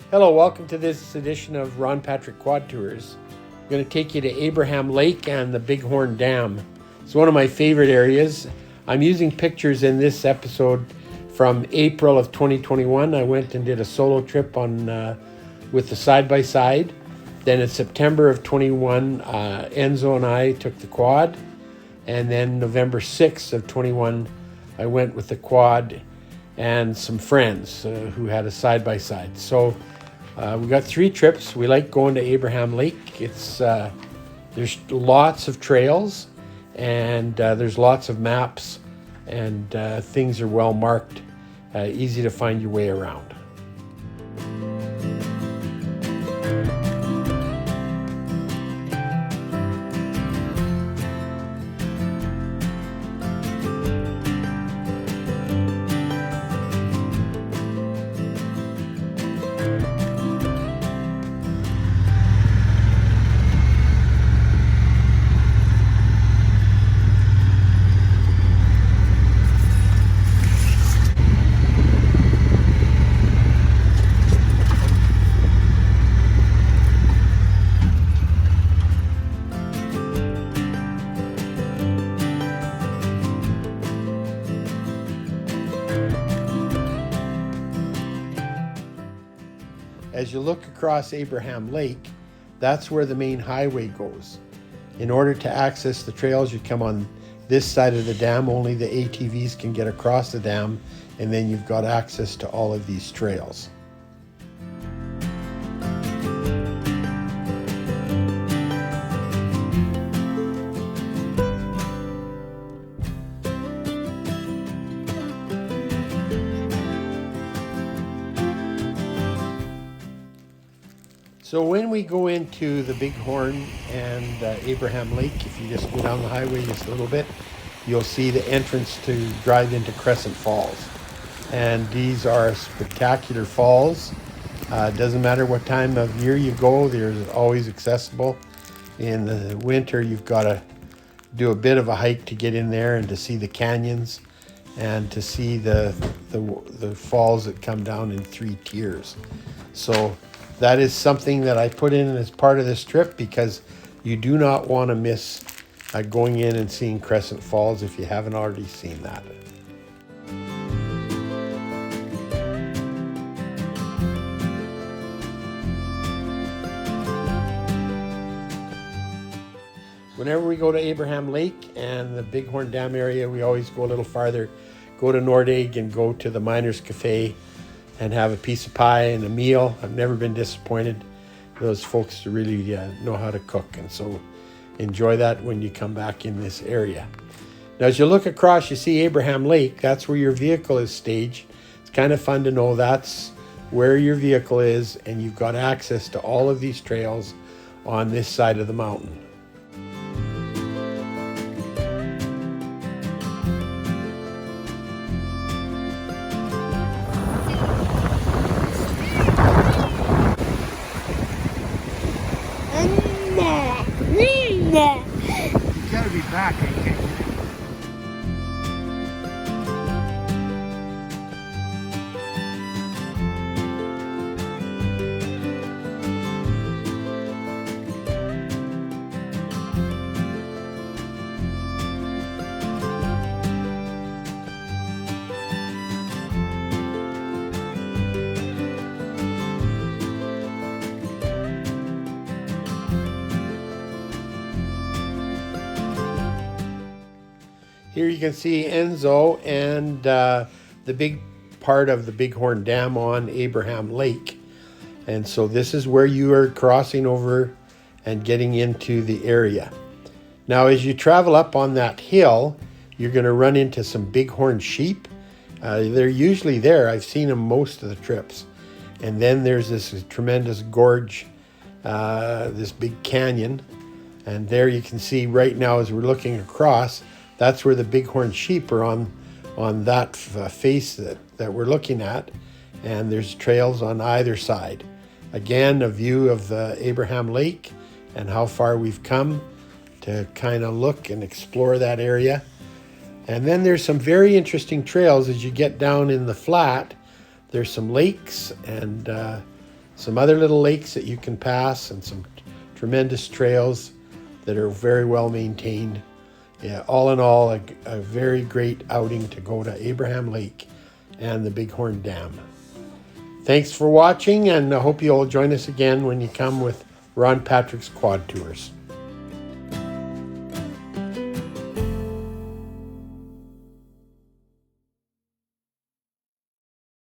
Hello, welcome to this edition of Ron Patrick Quad Tours. I'm going to take you to Abraham Lake and the Bighorn Dam. It's one of my favorite areas. I'm using pictures in this episode from April of 2021. I went and did a solo trip with the side-by-side. Then in September of 21, Enzo and I took the quad. And then November 6th of 21, I went with the quad and some friends who had a side-by-side. So we got 3 trips. We like going to Abraham Lake. There's lots of trails and there's lots of maps and things are well marked, easy to find your way around. As you look across Abraham Lake, that's where the main highway goes. In order to access the trails, you come on this side of the dam. Only the ATVs can get across the dam, and then you've got access to all of these trails. So when we go into the Bighorn and Abraham Lake, if you just go down the highway just a little bit, you'll see the entrance to drive into Crescent Falls. And these are spectacular falls. Doesn't matter what time of year you go, they're always accessible. In the winter, you've got to do a bit of a hike to get in there and to see the canyons and to see the falls that come down in 3 tiers. So that is something that I put in as part of this trip because you do not want to miss going in and seeing Crescent Falls if you haven't already seen that. Whenever we go to Abraham Lake and the Bighorn Dam area, we always go a little farther, go to Nordegg and go to the Miners Cafe and have a piece of pie and a meal. I've never been disappointed. Those folks really know how to cook, and so enjoy that when you come back in this area. Now, as you look across, you see Abraham Lake. That's where your vehicle is staged. It's kind of fun to know that's where your vehicle is, and you've got access to all of these trails on this side of the mountain. You gotta be back, okay? Here you can see Enzo and the big part of the Bighorn Dam on Abraham Lake. And so this is where you are crossing over and getting into the area. Now, as you travel up on that hill, you're going to run into some bighorn sheep. They're usually there. I've seen them most of the trips. And then there's this tremendous gorge, this big canyon. And there you can see right now as we're looking across, that's where the bighorn sheep are on that face that we're looking at. And there's trails on either side. Again, a view of the Abraham Lake and how far we've come to kind of look and explore that area. And then there's some very interesting trails as you get down in the flat. There's some lakes and some other little lakes that you can pass, and some tremendous trails that are very well maintained. Yeah, all in all, a very great outing to go to Abraham Lake and the Bighorn Dam. Thanks for watching, and I hope you'll join us again when you come with Ron Patrick's Quad Tours.